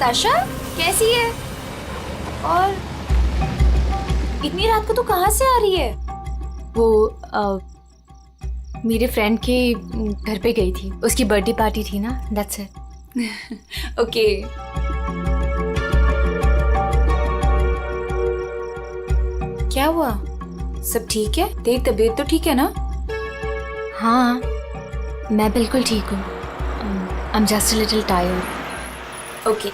नताशा कैसी है? और इतनी रात को तो कहाँ से आ रही है? वो मेरे फ्रेंड के घर पे गई थी, उसकी बर्थडे पार्टी थी ना, दैट्स इट। ओके। क्या हुआ? सब ठीक है? तेरी तबीयत तो ठीक है ना? हाँ, मैं बिल्कुल ठीक हूँ। I am just a little tired. Okay,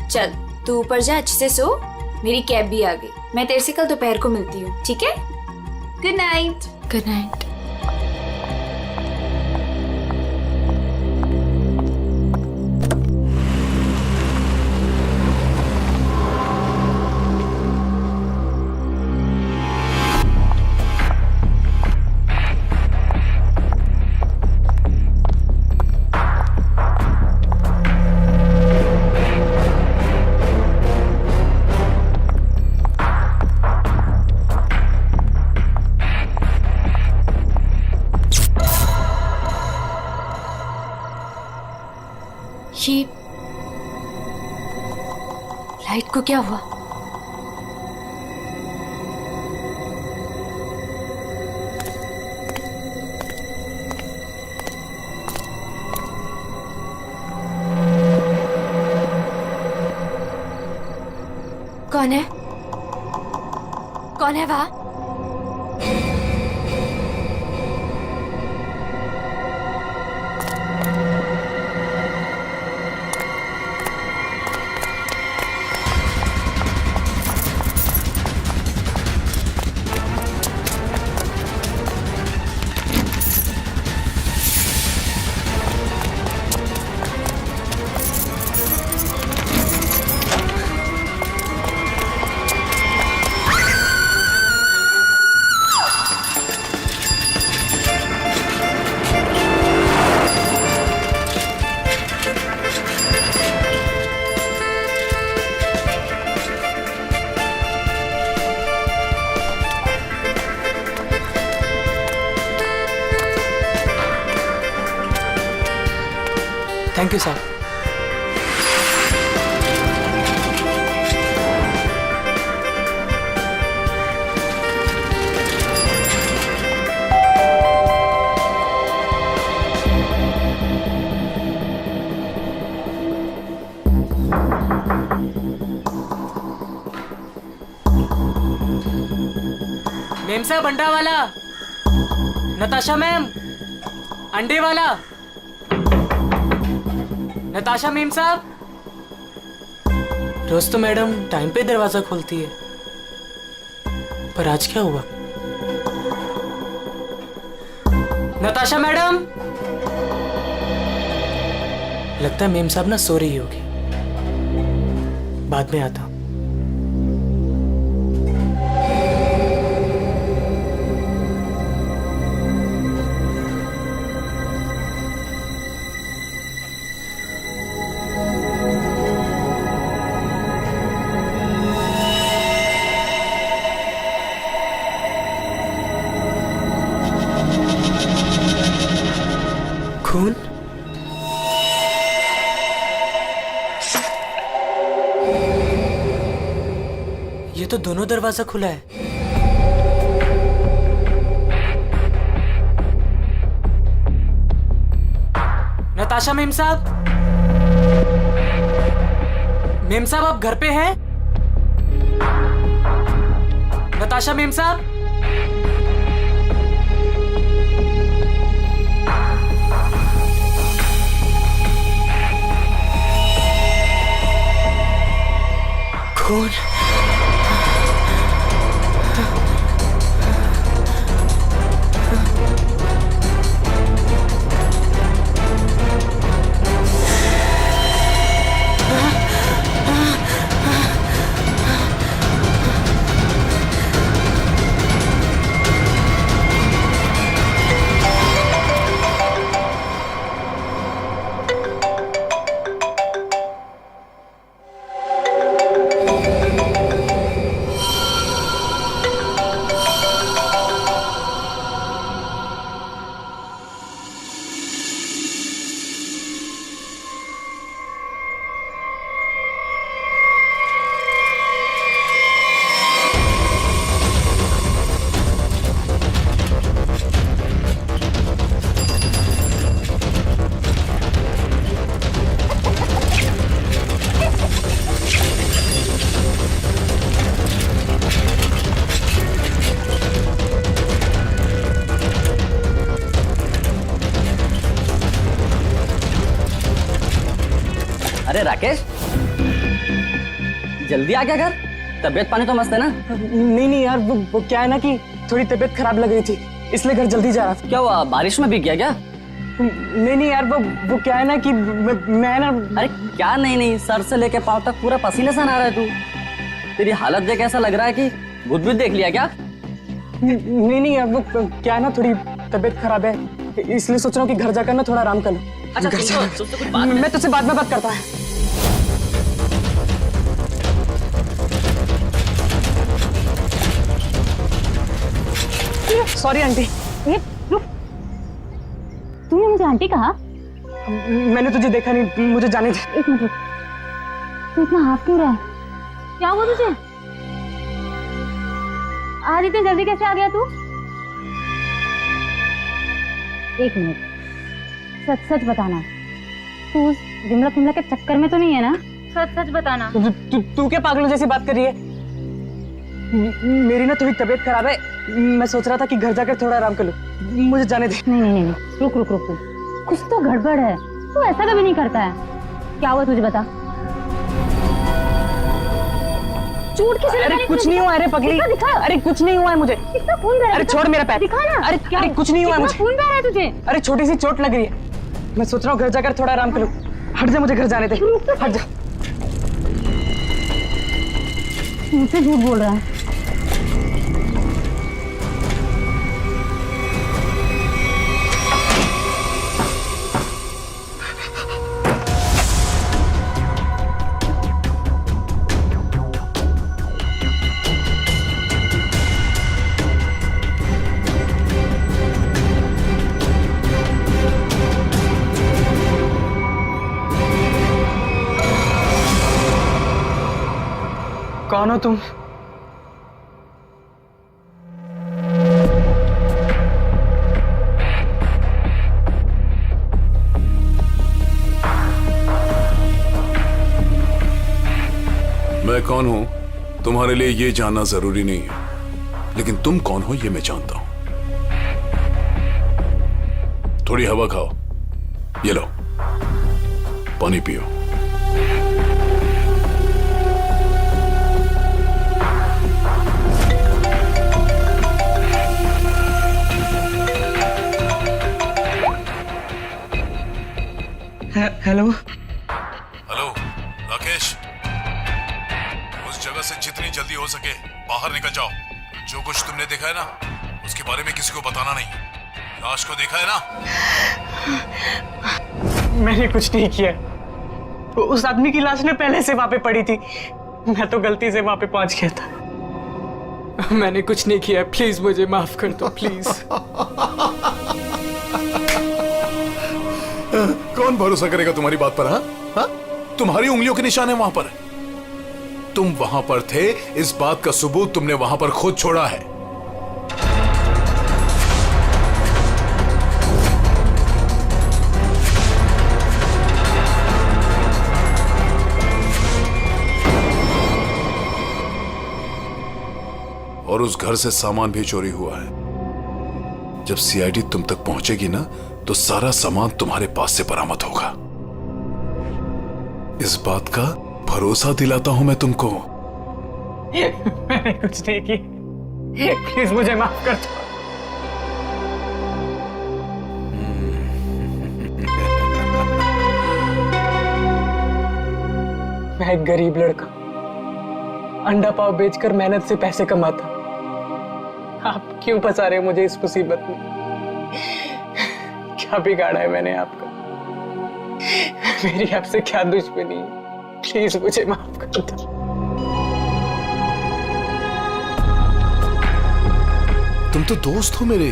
चल तू ऊपर जा, अच्छे से सो। मेरी कैब भी आ गई, मैं तेरे से कल दोपहर को मिलती हूँ, ठीक है? Good night. Good night. ये लाइट को क्या हुआ? कौन है? कौन है वहां? Thank you sir. मेम साहब, अंडा वाला। नताशा मैम, अंडे वाला। नताशा मेम साहब। रोज तो मैडम टाइम पे दरवाजा खोलती है, पर आज क्या हुआ? नताशा मैडम। लगता है मेम साहब ना सो रही होगी, बाद में आता हूं। खून? ये तो दोनों दरवाजा खुला है। नताशा मेम साहब। मेम साहब, आप घर पे हैं? नताशा मेम साहब। खून? जल्दी आ गया घर? तबीयत पानी तो मस्त है ना? नहीं यार, वो क्या है ना कि थोड़ी तबीयत खराब लग रही थी, इसलिए घर जल्दी जा रहा था। क्या हुआ, बारिश में भीग गया क्या? नहीं यार, वो क्या है ना कि मैं ना। अरे क्या नहीं, सर से लेके पाँव तक पूरा पसीने से नहा रहा है तू। तेरी हालत देख ऐसा लग रहा है कि भूत भी देख लिया क्या? नहीं यार, वो क्या है ना, थोड़ी तबीयत खराब है, इसलिए सोच रहा हूँ कि घर जाकर ना थोड़ा आराम कर लूं। अच्छा घर जा। तुझसे कुछ बात मैं तुझसे बाद में बात करता है। Sorry aunty. ये रुक, तूने मुझे आंटी कहा? मैंने तुझे देखा नहीं, मुझे जाने दे। एक मिनट रुक, तू इतना हाफ क्यों रहा है? क्या हुआ तुझे? आज इतनी जल्दी कैसे आ गया तू? एक मिनट, सच सच बताना, तू उस विमला के चक्कर में तो नहीं है ना? सच सच बताना। तू क्या पागलों जैसी बात कर रही है? मेरी ना थोड़ी तबीयत खराब है, मैं सोच रहा था कि घर जाकर थोड़ा आराम कर लूं, मुझे जाने दे। नहीं, रुक रुक रुक, कुछ तो गड़बड़ है, तू ऐसा कभी नहीं करता है। क्या हुआ तुझे बता। चोट किसे लगी? अरे कुछ नहीं हुआ, अरे पगली, दिखा। अरे कुछ नहीं हुआ है मुझे। कितना खून बह रहा है? अरे छोड़ मेरा पैर। दिखा ना। अरे कुछ नहीं हुआ है मुझे। खून बह रहा है तुझे? अरे छोटी सी चोट लग रही है, मैं सोच रहा हूँ घर जाकर थोड़ा आराम कर लूं। हट जा, मुझे घर जाने दे, हट जा। मुझसे झूठ बोल रहा है। कौन हो तुम? मैं कौन हूं तुम्हारे लिए ये जानना जरूरी नहीं है, लेकिन तुम कौन हो ये मैं जानता हूं। थोड़ी हवा खाओ, ये लो पानी पियो। हेलो हेलो राकेश, उस जगह से जितनी जल्दी हो सके बाहर निकल जाओ। जो कुछ तुमने देखा है ना, उसके बारे में किसी को बताना नहीं। लाश को देखा है ना? मैंने कुछ नहीं किया, उस आदमी की लाश ने पहले से वहां पे पड़ी थी, मैं तो गलती से वहां पे पहुंच गया था। मैंने कुछ नहीं किया, प्लीज मुझे माफ कर दो, प्लीज। कौन भरोसा करेगा तुम्हारी बात पर? हाँ, तुम्हारी उंगलियों के निशान है वहां पर। तुम वहां पर थे, इस बात का सबूत तुमने वहां पर खुद छोड़ा है। और उस घर से सामान भी चोरी हुआ है। जब सीआईडी तुम तक पहुंचेगी ना, तो सारा सामान तुम्हारे पास से बरामद होगा। इस बात का भरोसा दिलाता हूं मैं तुमको। मैंने कुछ नहीं की, प्लीज मुझे माफ कर दो। मैं एक गरीब लड़का, अंडा पाव बेचकर मेहनत से पैसे कमाता। आप क्यों फंसा रहे हो मुझे इस मुसीबत में? क्या बिगाड़ा है मैंने आपका? मेरी आपसे क्या दुश्मनी है? प्लीज मुझे माफ कर दो। तुम तो दोस्त हो मेरे,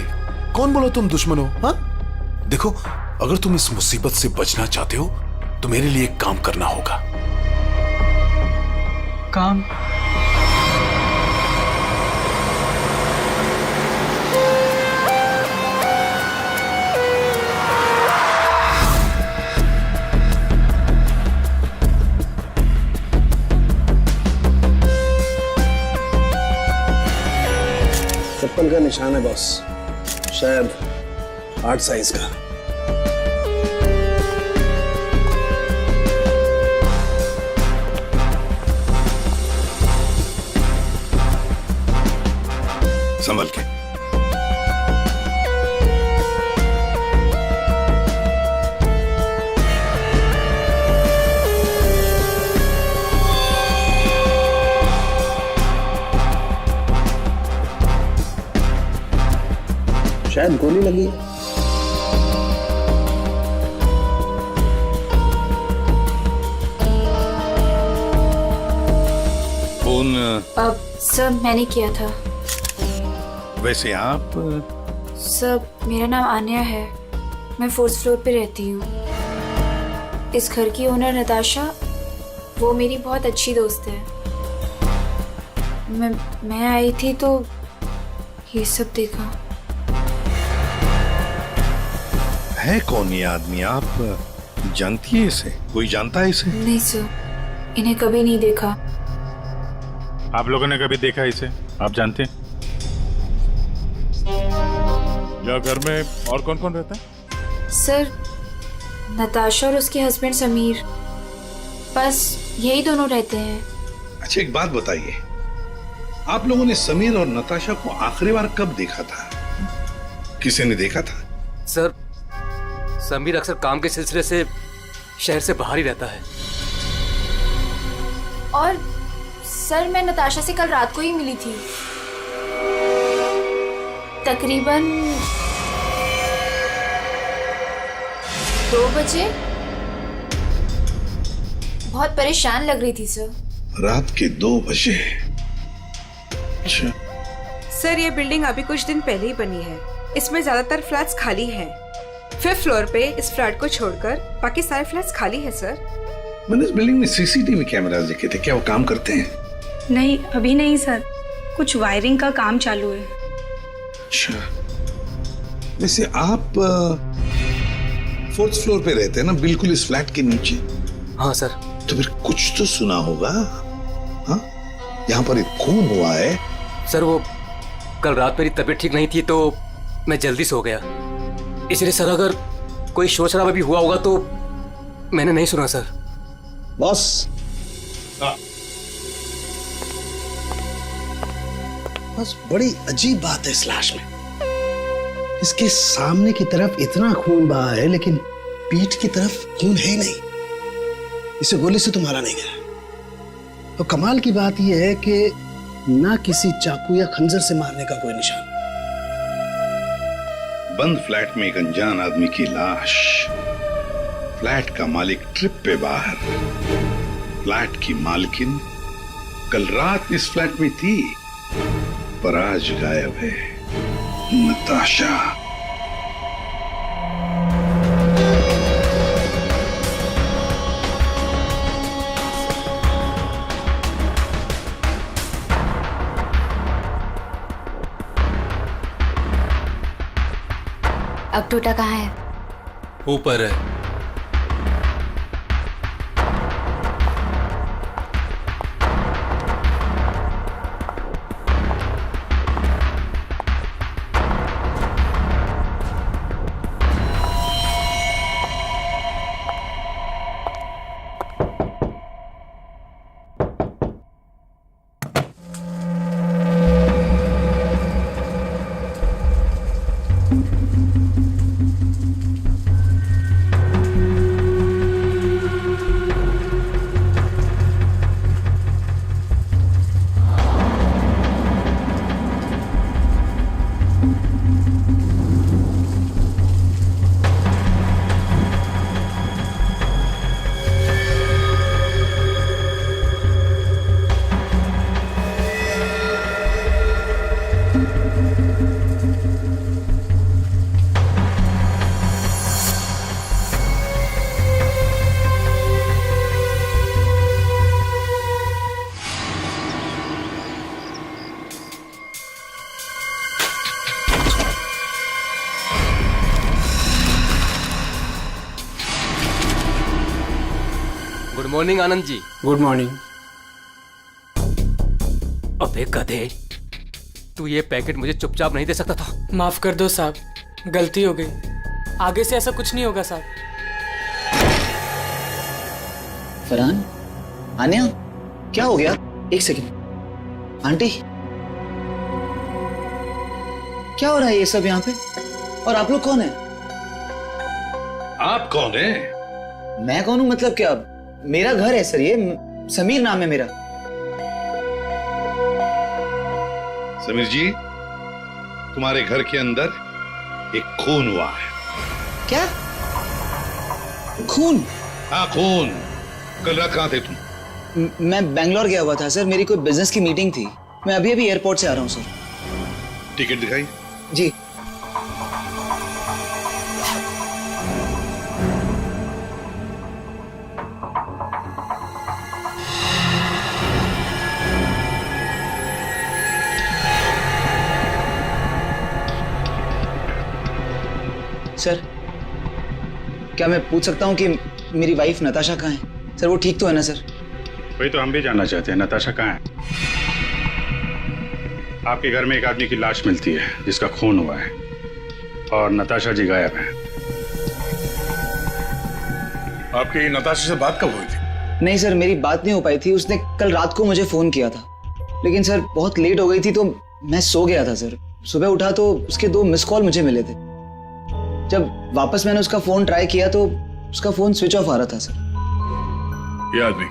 कौन बोला तुम दुश्मन हो? हाँ, देखो, अगर तुम इस मुसीबत से बचना चाहते हो तो मेरे लिए एक काम करना होगा। काम? चप्पल का निशान है बॉस, शायद 8 साइज का। संभल के। शायद गोली लगी है। फोन अब सर मैंने किया था। वैसे आप सर मेरा नाम आन्या है, मैं 4th फ्लोर पे रहती हूँ। इस घर की ओनर नताशा, वो मेरी बहुत अच्छी दोस्त है। मैं आई थी तो ये सब देखा। है कौन ये आदमी? आप जानती है इसे? कोई जानता है इसे? नहीं सर, इन्हें कभी नहीं देखा। आप लोगों ने कभी देखा इसे? आप जानते हैं? या घर में और कौन कौन रहता है? सर नताशा और उसके हस्बैंड समीर, बस यही दोनों रहते हैं। अच्छा एक बात बताइए, आप लोगों ने समीर और नताशा को आखिरी बार कब देखा था? किसी ने देखा था? सर समीर अक्सर काम के सिलसिले से शहर से बाहर ही रहता है। और सर मैं नताशा से कल रात को ही मिली थी, तकरीबन 2 बजे। बहुत परेशान लग रही थी सर। रात के 2 बजे? अच्छा। सर ये बिल्डिंग अभी कुछ दिन पहले ही बनी है, इसमें ज्यादातर फ्लैट्स खाली हैं। 5th फ्लोर पे इस फ्लैट को छोड़कर बाकी सारे फ्लैट्स खाली है सर। मैंने इस बिल्डिंग में सीसीटीवी कैमरास देखे थे, क्या वो काम करते हैं? नहीं अभी नहीं सर, कुछ वायरिंग का काम चालू है। अच्छा, वैसे आप 4th फ्लोर पे रहते हैं ना, बिल्कुल इस फ्लैट के नीचे? हाँ सर। तो फिर कुछ तो सुना होगा। हाँ, यहाँ पर एक खून हुआ है। सर वो कल रात मेरी तबीयत ठीक नहीं थी तो मैं जल्दी सो गया, इसलिए सर अगर कोई शोर शराबा भी हुआ होगा तो मैंने नहीं सुना सर। बॉस, बस बड़ी अजीब बात है इस लाश में। इसके सामने की तरफ इतना खून बहा है लेकिन पीठ की तरफ खून है ही नहीं। इसे गोली से तो मारा नहीं गया। तो कमाल की बात यह है कि ना किसी चाकू या खंजर से मारने का कोई निशान। बंद फ्लैट में एक अनजान आदमी की लाश, फ्लैट का मालिक ट्रिप पे बाहर, फ्लैट की मालकिन कल रात इस फ्लैट में थी पर आज गायब है। नताशा। अब टोटा कहाँ है? ऊपर है। Good morning Anand ji. Good morning. अबे गधे, तू ये पैकेट मुझे चुपचाप नहीं दे सकता था? माफ कर दो साहब, गलती हो गई। आगे से ऐसा कुछ नहीं होगा साहब। फरहान, आन्या, क्या हो गया? एक सेकंड। आंटी, क्या हो रहा है ये सब यहाँ पे? और आप लोग कौन है? आप कौन है? मैं कौन हूँ मतलब क्या? मेरा घर है सर, ये समीर नाम है मेरा। समीर जी, तुम्हारे घर के अंदर एक खून हुआ है। क्या? खून? हाँ खून। कल रात कहाँ थे तुम? मैं बेंगलोर गया हुआ था सर, मेरी कोई बिजनेस की मीटिंग थी। मैं अभी अभी एयरपोर्ट से आ रहा हूँ सर। टिकट दिखाई। जी। सर, क्या मैं पूछ सकता हूँ कि मेरी वाइफ नताशा कहाँ है? सर वो ठीक तो है ना सर? वही तो हम भी जानना चाहते हैं, नताशा कहाँ है? आपके घर में एक आदमी की लाश मिलती है जिसका खून हुआ है और नताशा जी गायब हैं। आपकी नताशा से बात कब हुई थी? नहीं सर, मेरी बात नहीं हो पाई थी। उसने कल रात को मुझे फोन किया था, लेकिन सर बहुत लेट हो गई थी तो मैं सो गया था सर। सुबह उठा तो उसके 2 मिस कॉल मुझे मिले थे। जब वापस मैंने उसका फोन ट्राई किया तो उसका फोन स्विच ऑफ आ रहा था सर। ये आदमी,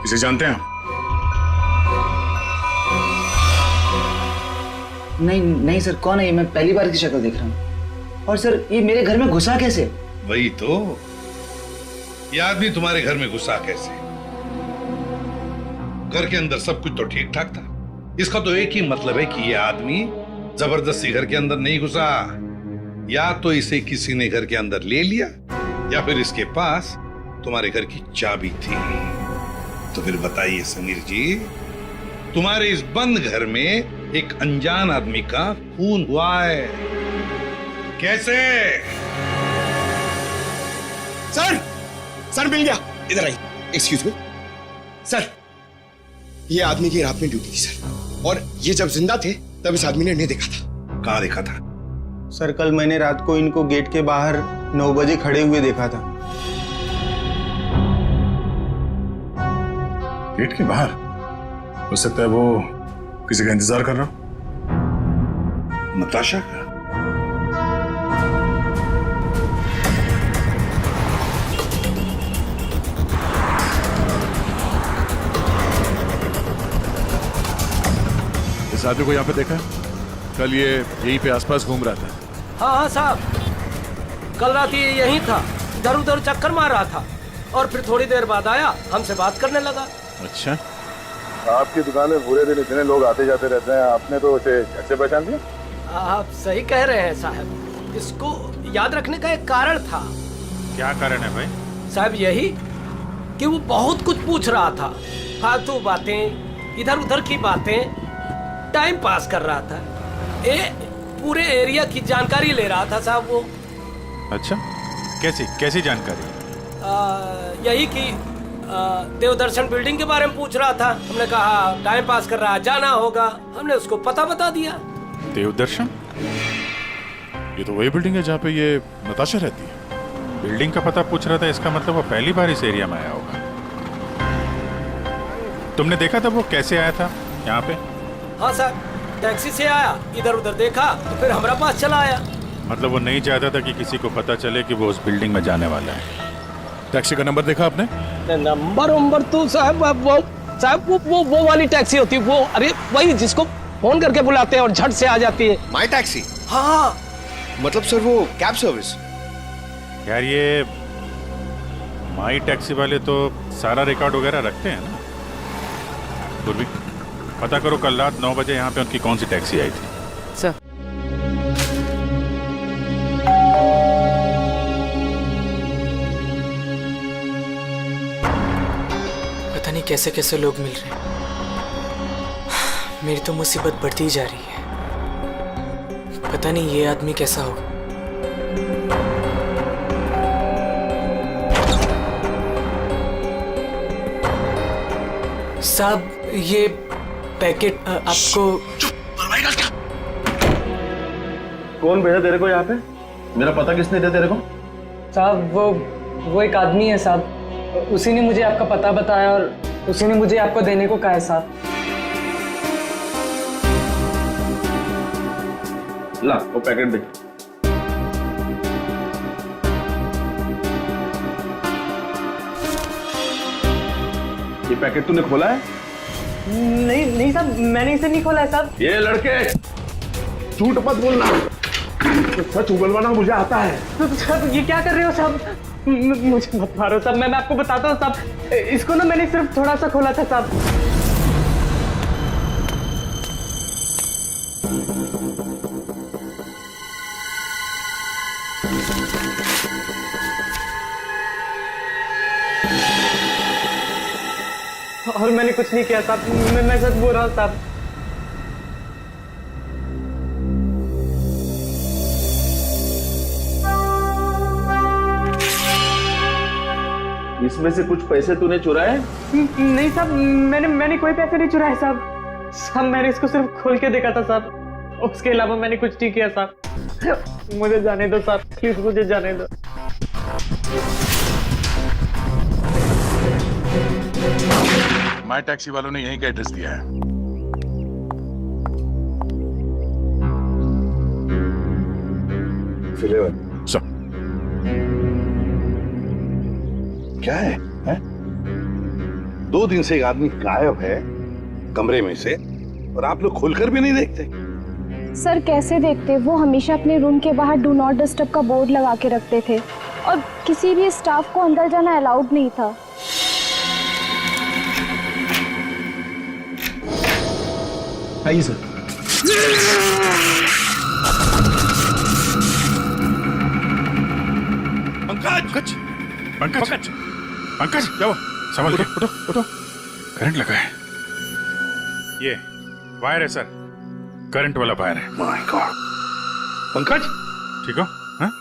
इसे जानते हैं आप? नहीं सर, कौन है ये? मैं पहली बार की शक्ल देख रहा हूँ। और सर ये मेरे घर में घुसा कैसे? वही तो, ये आदमी तुम्हारे घर में घुसा कैसे? घर के अंदर सब कुछ तो ठीक ठाक था। इसका तो एक ही मतलब है कि ये आदमी जबरदस्ती घर के अंदर नहीं घुसा। या तो इसे किसी ने घर के अंदर ले लिया या फिर इसके पास तुम्हारे घर की चाबी थी। तो फिर बताइए समीर जी, तुम्हारे इस बंद घर में एक अनजान आदमी का खून हुआ है, कैसे? सर मिल गया। इधर आइए। एक्सक्यूज मी सर, ये आदमी की रात में ड्यूटी थी सर, और ये जब जिंदा थे तब इस आदमी ने इन्हें देखा था। कहाँ देखा था? सर कल मैंने रात को इनको गेट के बाहर 9 बजे खड़े हुए देखा था। गेट के बाहर? हो सकता है वो किसी का इंतजार कर रहा हो। नताशा का? इस आदमी को यहाँ पे देखा है? कल ये यहीं पे आसपास घूम रहा था। हाँ साहब, कल रात ये यहीं था, इधर उधर चक्कर मार रहा था और फिर थोड़ी देर बाद आया, हमसे बात करने लगा। अच्छा, आपकी दुकान में पूरे दिन इतने लोग आते जाते रहते हैं, आपने तो उसे कैसे पहचान लिया? आप सही कह रहे हैं साहब, इसको याद रखने का एक कारण था। क्या कारण है भाई? साहब यही कि वो बहुत कुछ पूछ रहा था, फालतू बातें, इधर उधर की बातें, टाइम पास कर रहा था। पूरे एरिया की जानकारी ले रहा था साहब वो। अच्छा, कैसी जानकारी? यही कि देवदर्शन बिल्डिंग के बारे में पूछ रहा था। हमने कहा टाइम पास कर रहा है, जाना होगा। हमने उसको पता बता दिया। देवदर्शन? ये तो वही बिल्डिंग है जहाँ पे ये नताशा रहती है। बिल्डिंग का पता पूछ रहा था, इसका मतलब वो पहली बार इस एरिया में आया होगा। तुमने देखा था वो कैसे आया था यहाँ पे? हाँ साहब, टैक्सी से आया, इधर उधर देखा तो फिर हमारा पास चला आया। मतलब वो नहीं चाहता था कि किसी को पता चले कि वो उस बिल्डिंग में जाने वाला है। टैक्सी का नंबर देखा आपने? नंबर तो साहब वो वाली टैक्सी होती है, वो अरे वही जिसको फोन करके बुलाते हैं और झट से आ जाती है। माई टैक्सी? हाँ मतलब सर वो कैब सर्विस? यार ये माई टैक्सी वाले तो सारा रिकॉर्ड वगैरह रखते हैं ना। पूर्वी पता करो कल रात 9 बजे यहाँ पे उनकी कौन सी टैक्सी आई थी। सर पता नहीं कैसे कैसे लोग मिल रहे हैं। मेरी तो मुसीबत बढ़ती ही जा रही है। पता नहीं ये आदमी कैसा होगा। साहब ये पैकेट आपको। कौन भेजा तेरे को यहाँ पे? मेरा पता किसने दिया तेरे को? साहब वो एक आदमी है साहब, उसी ने मुझे आपका पता बताया और उसी ने मुझे आपको देने को कहा है साहब। ला वो पैकेट दे। ये पैकेट तूने खोला है? नहीं नहीं साहब, मैंने इसे नहीं खोला है साहब। ये लड़के झूठ मत बोलना, तो सच उगलवाना मुझे आता है। तो साहब ये क्या कर रहे हो साहब? मुझे मत मारो साहब, मैं आपको बताता हूँ साहब, इसको ना मैंने सिर्फ थोड़ा सा खोला था साहब। और मैंने कुछ नहीं किया साहब, मैं सच बोल रहा हूँ साहब। इसमें से कुछ पैसे तूने चुराए? नहीं साहब, मैंने कोई पैसे नहीं चुराए साहब। साहब मैंने इसको सिर्फ खोल के देखा था साहब, उसके अलावा मैंने कुछ नहीं किया साहब। मुझे जाने दो साहब, प्लीज मुझे जाने दो। माई टैक्सी वालों ने यहीं का एड्रेस दिया है। सर क्या है? 2 दिन से एक आदमी गायब है कमरे में से, और आप लोग खोलकर भी नहीं देखते। सर कैसे देखते, वो हमेशा अपने रूम के बाहर डू नॉट डिस्टर्ब का बोर्ड लगा के रखते थे और किसी भी स्टाफ को अंदर जाना अलाउड नहीं था। आइए सर। पंकज पंकज पंकज क्या हुआ? संभल के उठो उठो, करंट लगा है। ये वायर है सर, करंट वाला वायर है। My god. पंकज ठीक हो? हाँ?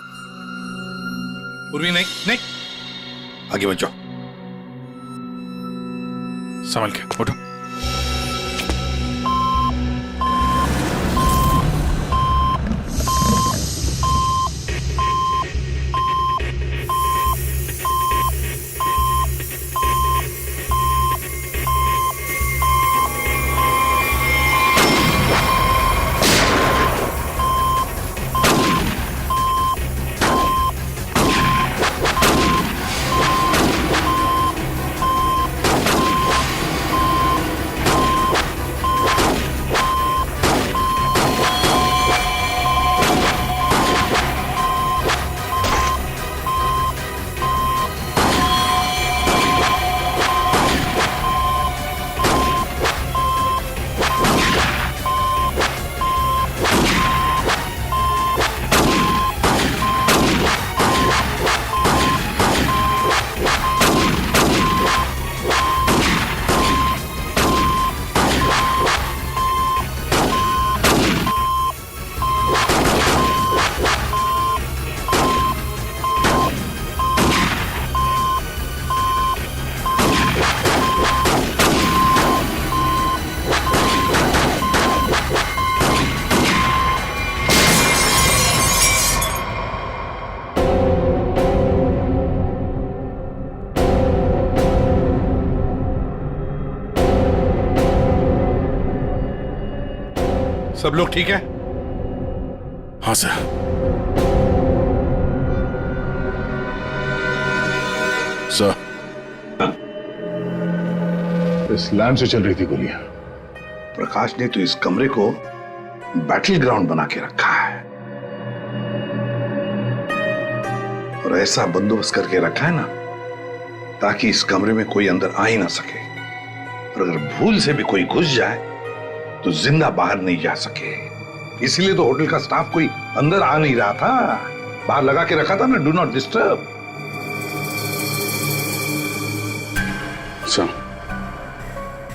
पूर्वी नहीं नहीं, आगे बढ़ जाओ। संभल के उठो। सब लोग ठीक है? हाँ सर। सर, इस लैंड से चल रही थी गोलियां। प्रकाश ने तो इस कमरे को बैटल ग्राउंड बना के रखा है, और ऐसा बंदोबस्त करके रखा है ना ताकि इस कमरे में कोई अंदर आ ही ना सके, और अगर भूल से भी कोई घुस जाए तो जिंदा बाहर नहीं जा सके। इसलिए तो होटल का स्टाफ कोई अंदर आ नहीं रहा था, बाहर लगा के रखा था ना, do not disturb.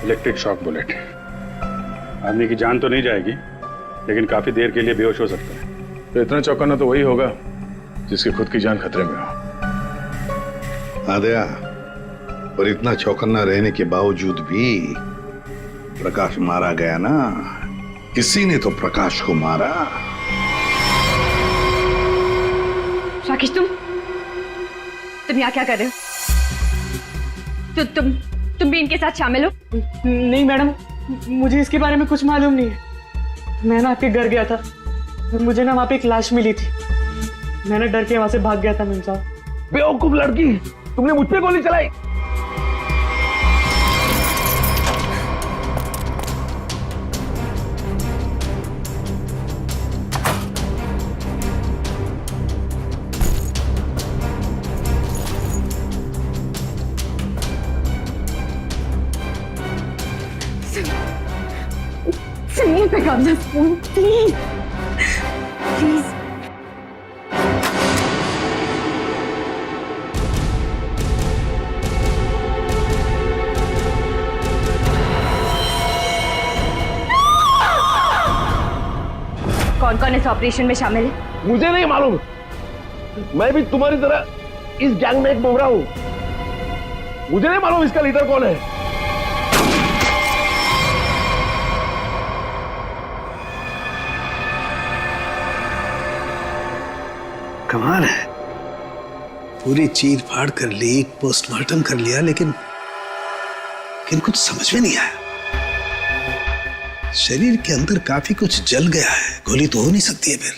Electric shock bullet, आदमी की जान तो नहीं जाएगी लेकिन काफी देर के लिए बेहोश हो सकता है। तो इतना चौकन्ना तो वही होगा जिसकी खुद की जान खतरे में हो। आदया, और इतना चौकन्ना रहने के बावजूद भी प्रकाश मारा गया ना, किसी ने तो प्रकाश को मारा। राकेश, तुम यहाँ क्या कर रहे हो? तो तुम भी इनके साथ शामिल हो? नहीं मैडम, मुझे इसके बारे में कुछ मालूम नहीं है। मैं ना आपके घर गया था, मुझे ना वहाँ पे एक लाश मिली थी, मैंने डर के वहाँ से भाग गया था मेम साहब। बेवकूफ लड़की, तुमने मुझ पे गोली चलाई। समीर पे कर दो फोन प्लीज प्लीज। कौन कौन इस ऑपरेशन में शामिल है? मुझे नहीं मालूम, मैं भी तुम्हारी तरह इस गैंग में एक मोहरा हूं। मुझे नहीं मालूम इसका लीडर कौन है। कमाल है, पूरी चीर फाड़ कर ली, पोस्टमार्टम कर लिया, लेकिन कुछ समझ में नहीं आया। शरीर के अंदर काफी कुछ जल गया है, गोली तो हो नहीं सकती है फिर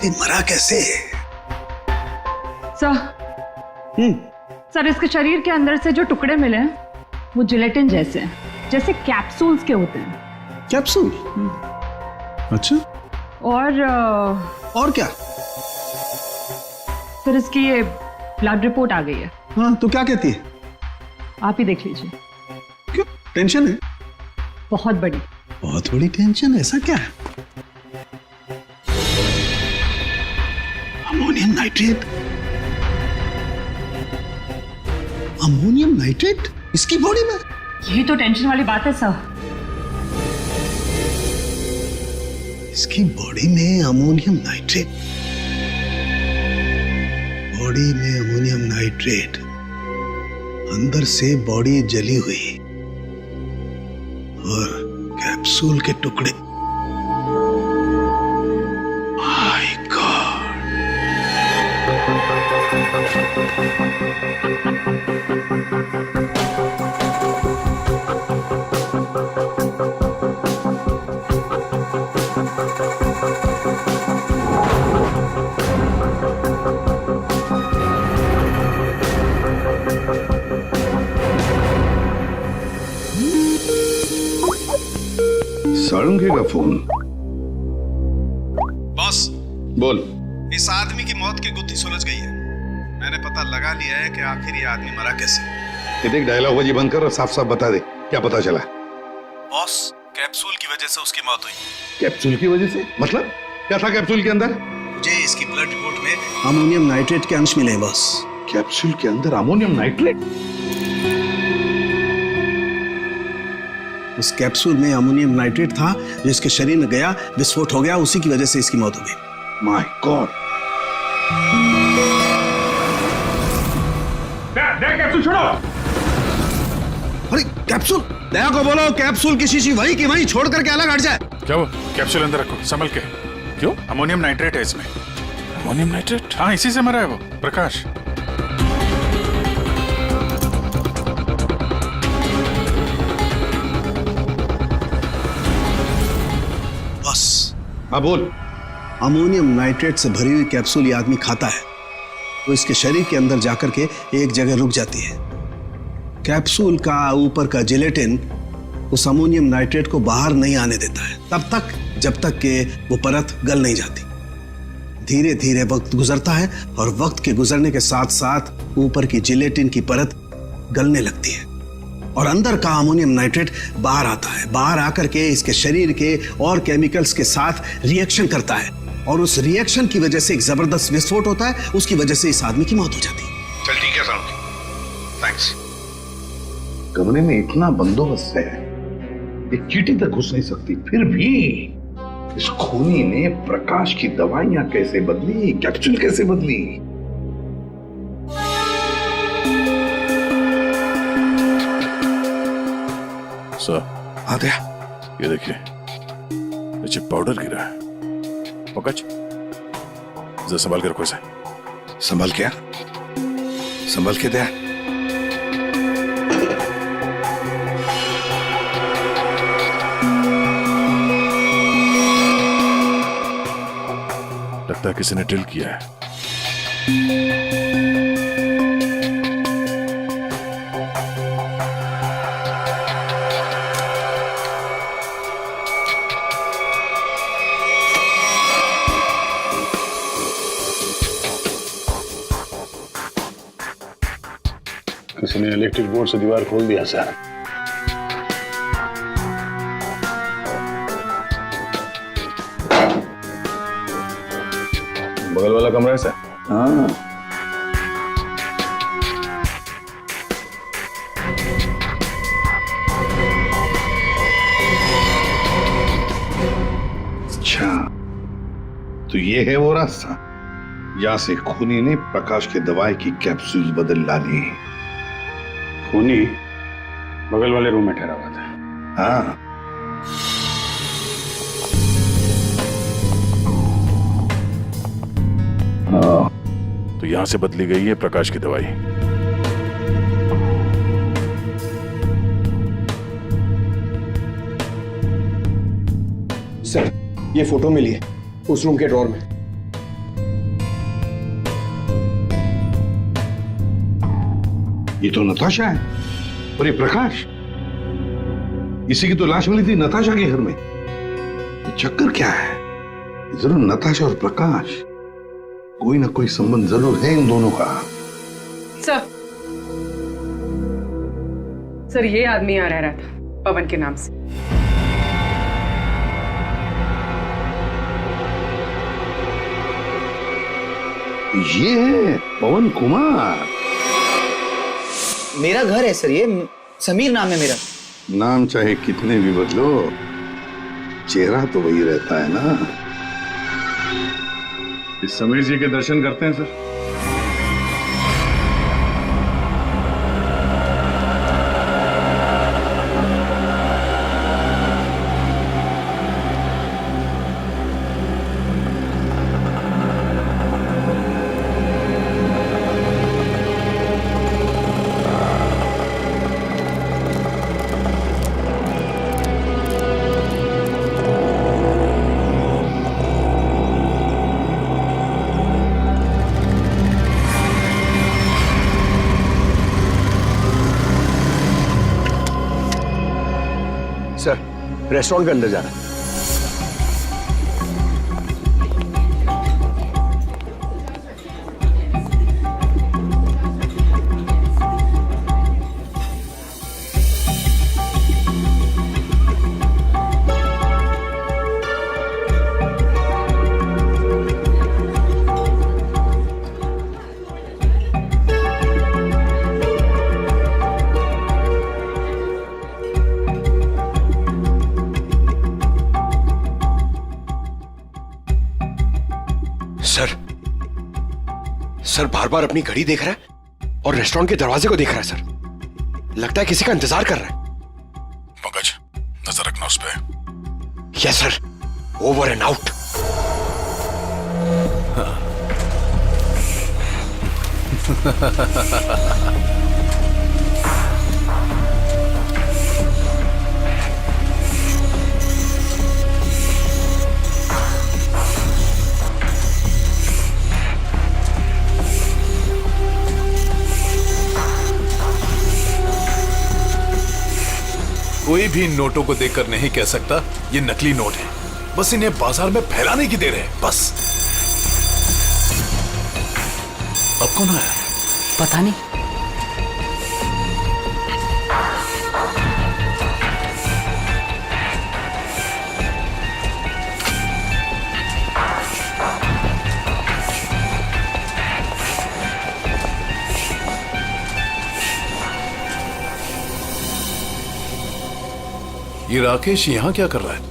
ये मरा कैसे? सर इसके शरीर के अंदर से जो टुकड़े मिले हैं वो जिलेटिन जैसे हैं, जैसे कैप्सूल्स के होते हैं। कैप्सूल? अच्छा। और क्या? सर इसकी ये ब्लड रिपोर्ट आ गई है। हाँ, तो क्या कहती है? आप ही देख लीजिए। क्यों, टेंशन है? बहुत बड़ी। बहुत बड़ी टेंशन? ऐसा क्या है? Ammonium nitrate? अमोनियम नाइट्रेट इसकी बॉडी में? यही तो टेंशन वाली बात है सर। इसकी बॉडी में अमोनियम नाइट्रेट? बॉडी में अमोनियम नाइट्रेट, अंदर से बॉडी जली हुई और कैप्सूल के टुकड़े। My God! साळुंखे का फोन। बॉस बोल। इस आदमी की मौत की गुत्थी सुलझ गई है। मैंने पता लगा लिया है कि आखिर ये आदमी मरा कैसे। ये देख, डायलॉग बाजी बंद कर और साफ साफ बता दे क्या पता चला। बॉस, कैप्सूल की वजह से उसकी मौत हुई। कैप्सूल की वजह से? मतलब क्या था कैप्सूल के अंदर? मुझे इसकी ब्लड रिपोर्ट में अमोनियम नाइट्रेट के अंश मिले हैं बॉस। कैप्सूल के अंदर अमोनियम नाइट्रेट? उस कैप्सूल में अमोनियम नाइट्रेट था जो इसके शरीर में गया, विस्फोट हो गया, उसी की वजह से इसकी मौत हो गई। My God! कैप्सूल छोड़ो! अरे कैप्सूल! दया को बोलो कैप्सूल की शीशी वही की वही छोड़ करके अलग हट जाए। क्या वो? कैप्सूल अंदर रखो, संभल के। क्यों? अमोनियम नाइट्रेट है इसमें। Ammonium nitrate? हाँ, इसी से मरा है वो, प्रकाश। हाँ बोल। अमोनियम नाइट्रेट से भरी हुई कैप्सूल ये आदमी खाता है तो इसके शरीर के अंदर जाकर के एक जगह रुक जाती है। कैप्सूल का ऊपर का जिलेटिन उस अमोनियम नाइट्रेट को बाहर नहीं आने देता है तब तक जब तक कि वो परत गल नहीं जाती। धीरे धीरे वक्त गुजरता है और वक्त के गुजरने के साथ साथ ऊपर की जिलेटिन की परत गलने लगती है और अंदर का अमोनियम नाइट्रेट बाहर आता है। बाहर आकर के इसके शरीर के और केमिकल्स के साथ रिएक्शन करता है और उस रिएक्शन की वजह से एक जबरदस्त विस्फोट होता है। उसकी वजह से इस आदमी की मौत हो जाती है। चल ठीक है साहब, थैंक्स। कमरे में इतना बंदोबस्त है, एक चींटी तक घुस नहीं सकती, फिर भी इस खूनी ने प्रकाश की दवाइयां कैसे बदली, कैप्सूल कैसे बदली? सर आ गया। ये देखिए, नीचे पाउडर गिरा है। पकच, जरा संभाल कर रखो इसे। संभाल क्या? संभाल के दे। लगता है किसी ने ड्रिल किया है। किसी ने इलेक्ट्रिक बोर्ड से दीवार खोल दिया सर। बगल वाला कमरा है सर। हाँ। अच्छा, तो ये है वो रास्ता जहां से खूनी ने प्रकाश के दवाई की कैप्सूल बदल डाली। खूनी बगल वाले रूम में ठहरा हुआ था। हाँ, तो यहां से बदली गई है प्रकाश की दवाई। सर, ये फोटो मिली है उस रूम के ड्रॉर में। ये तो नताशा है और ये प्रकाश, इसी की तो लाश मिली थी नताशा के घर में। ये चक्कर क्या है? जरूर नताशा और प्रकाश, कोई ना कोई संबंध जरूर है इन दोनों का। सर ये आदमी यहाँ रह रहा था पवन के नाम से। ये है पवन कुमार। मेरा घर है सर, ये समीर नाम है मेरा। नाम चाहे कितने भी बदलो, चेहरा तो वही रहता है ना। इस समीर जी के दर्शन करते हैं सर। सर, रेस्टोरेंट के अंदर जाना है। सर बार बार अपनी घड़ी देख रहा है और रेस्टोरेंट के दरवाजे को देख रहा है सर। लगता है किसी का इंतजार कर रहा है। पंकज, नजर रखना उस पे। Yes sir, over and out. कोई भी नोटों को देखकर नहीं कह सकता ये नकली नोट है। बस इन्हें बाजार में फैलाने की देर है, बस। अब कौन आया? पता नहीं। ये राकेश यहाँ क्या कर रहा है?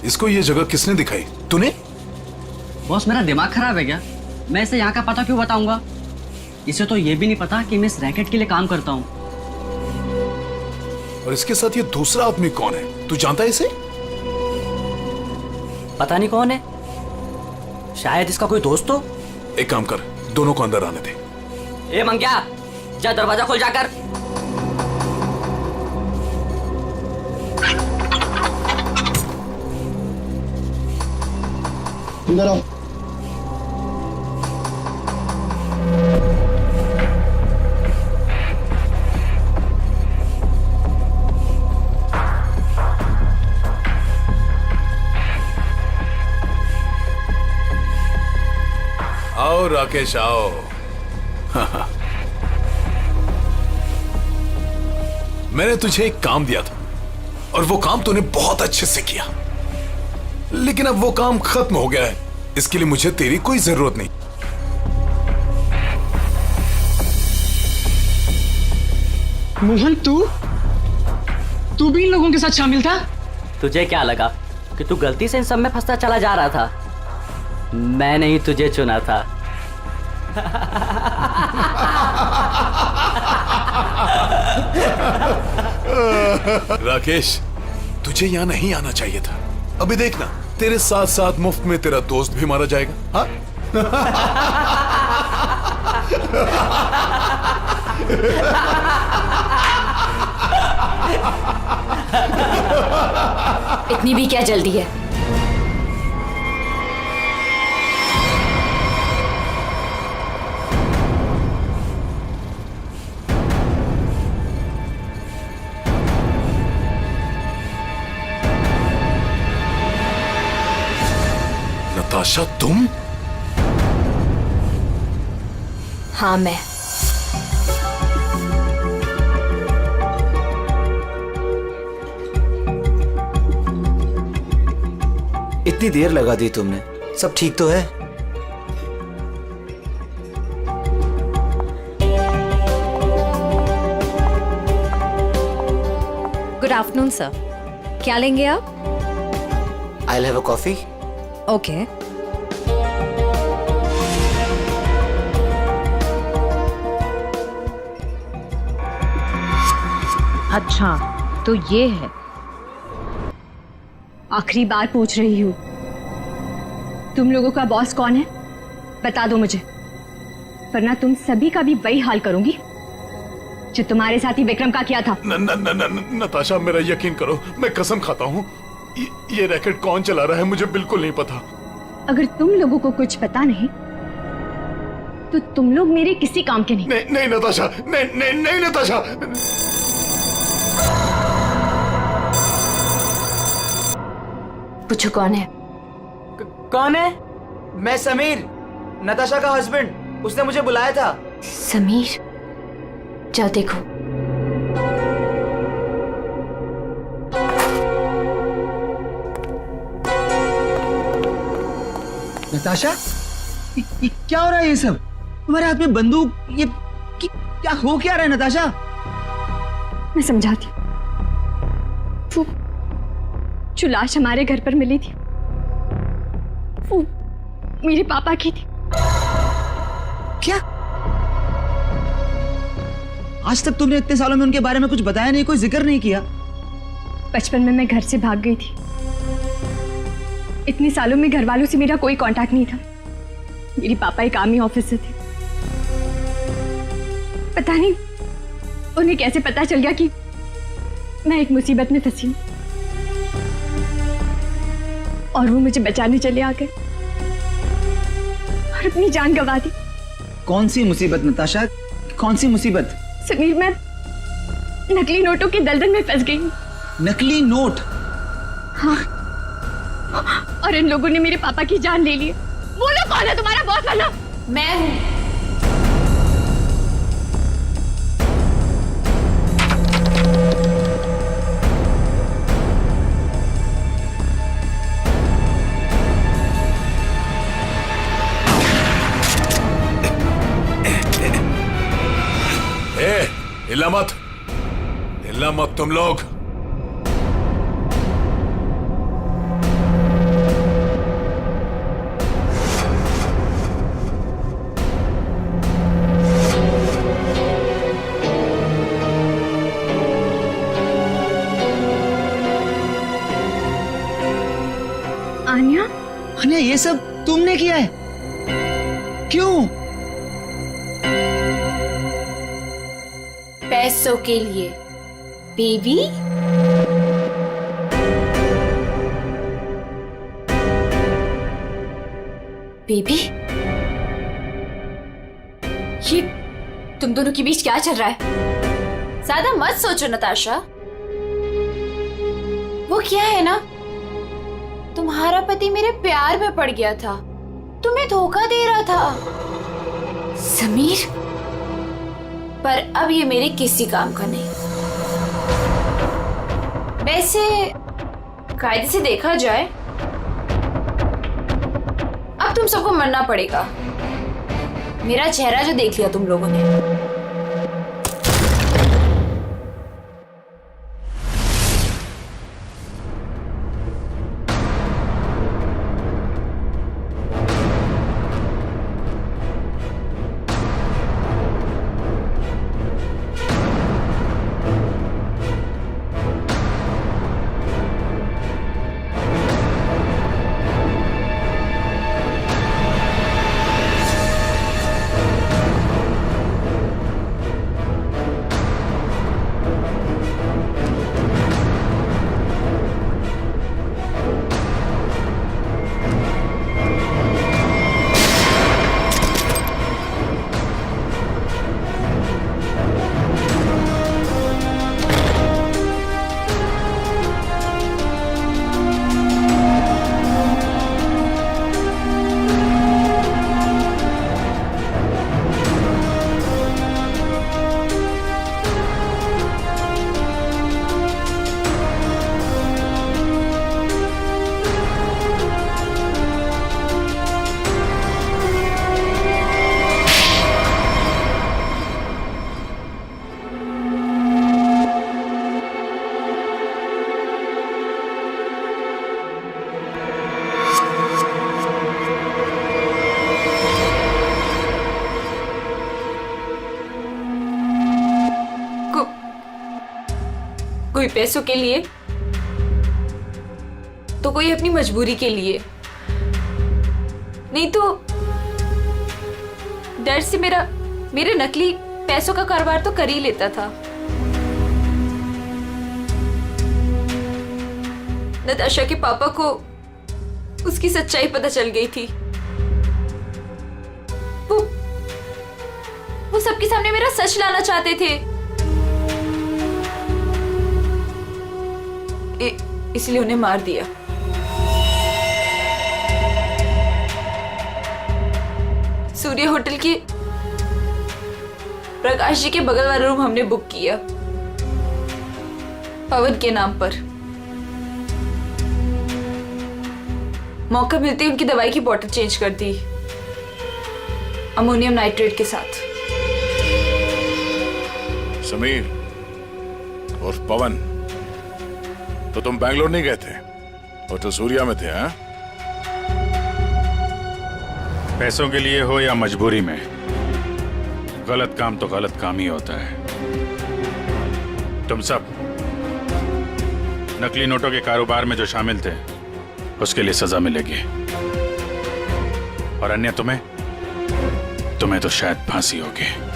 इसको ये जगह किसने दिखाई? तूने? बॉस, मेरा दिमाग खराब है क्या? मैं इसे यहाँ का पता क्यों बताऊंगा? इसे तो ये भी नहीं पता कि मैं इस रैकेट के लिए काम करता हूँ। और इसके साथ ये दूसरा आदमी कौन है? तू जानता है इसे? पता नहीं कौन है, शायद इसका कोई दोस्त हो। एक काम कर, दोनों को अंदर आने दे। ए मंग्या, जा दरवाजा खोल जाकर। अंदर आओ। राकेश आओ। मैंने तुझे एक काम दिया था और वो काम तूने बहुत अच्छे से किया, लेकिन अब वो काम खत्म हो गया है। इसके लिए मुझे तेरी कोई जरूरत नहीं। मोहन, तू भी इन लोगों के साथ शामिल था? तुझे क्या लगा कि तू गलती से इन सब में फंसता चला जा रहा था? मैंने ही तुझे चुना था। राकेश, तुझे यहाँ नहीं आना चाहिए था। अभी देखना, तेरे साथ साथ मुफ्त में तेरा दोस्त भी मारा जाएगा। हाँ? इतनी भी क्या जल्दी है? नताशा, तुम? हाँ, मैं। इतनी देर लगा दी तुमने, सब ठीक तो है? गुड आफ्टरनून सर, क्या लेंगे आप? I'll have a coffee. Okay. अच्छा, तो ये है। आखिरी बार पूछ रही हूँ, तुम लोगों का बॉस कौन है? बता दो मुझे, वरना तुम सभी का भी वही हाल करूंगी जो तुम्हारे साथी विक्रम का किया था। नताशा, मेरा यकीन करो, मैं कसम खाता हूँ, ये रैकेट कौन चला रहा है मुझे बिल्कुल नहीं पता। अगर तुम लोगों को कुछ पता नहीं तो तुम लोग मेरे किसी काम के नहीं। नहीं नताशा, नहीं नताशा। पूछो कौन है? कौन है? मैं समीर, नताशा का हस्बैंड। उसने मुझे बुलाया था। समीर? जाओ देखो। नताशा, ये क्या हो रहा है? ये सब तुम्हारे हाथ में बंदूक, ये क्या हो क्या रहा है नताशा? मैं समझाती हूँ। वो जो लाश हमारे घर पर मिली थी वो मेरे पापा की थी। क्या? आज तक तुमने इतने सालों में उनके बारे में कुछ बताया नहीं, कोई जिक्र नहीं किया? बचपन में मैं घर से भाग गई थी। इतने सालों में घर वालों से मेरा कोई कांटेक्ट नहीं था। मेरे पापा एक आर्मी ऑफिसर थे। पता नहीं उन्हें कैसे पता चल गया कि मैं एक मुसीबत में फंसी हूं, और वो मुझे बचाने चले आ गए और अपनी जान गंवा दी। कौन सी मुसीबत नताशा, कौन सी मुसीबत? समीर, मैं नकली नोटों के दलदल में फंस गई हूं। नकली नोट? हाँ, और इन लोगों ने मेरे पापा की जान ले ली है। बोलो कौन है तुम्हारा बॉस वाला? मैं हूं। हिला मत तुम लोग। आन्या? आन्या, ये सब तुमने किया है? क्यों? पैसों के लिए बेबी। बेबी, ये तुम दोनों के बीच क्या चल रहा है? ज्यादा मत सोचो नताशा। वो क्या है ना, तुम्हारा पति मेरे प्यार में पड़ गया था, तुम्हें धोखा दे रहा था। समीर, पर अब ये मेरे किसी काम का नहीं। वैसे कायदे से देखा जाए अब तुम सबको मरना पड़ेगा। मेरा चेहरा जो देख लिया तुम लोगों ने। कोई पैसों के लिए तो कोई अपनी मजबूरी के लिए, नहीं तो डर से मेरे नकली पैसों का कारोबार तो कर ही लेता था। नताशा के पापा को उसकी सच्चाई पता चल गई थी। वो सबके सामने मेरा सच लाना चाहते थे, इसलिए उन्हें मार दिया। सूर्य होटल की प्रकाश जी के बगल वाला रूम हमने बुक किया पवन के नाम पर। मौका मिलते ही उनकी दवाई की बोतल चेंज कर दी अमोनियम नाइट्रेट के साथ। समीर और पवन, तो तुम बैंगलोर नहीं गए थे और तो सूर्या में थे? हाँ, पैसों के लिए हो या मजबूरी में, गलत काम तो गलत काम ही होता है। तुम सब नकली नोटों के कारोबार में जो शामिल थे उसके लिए सजा मिलेगी, और अन्य तुम्हें तो शायद फांसी होगी।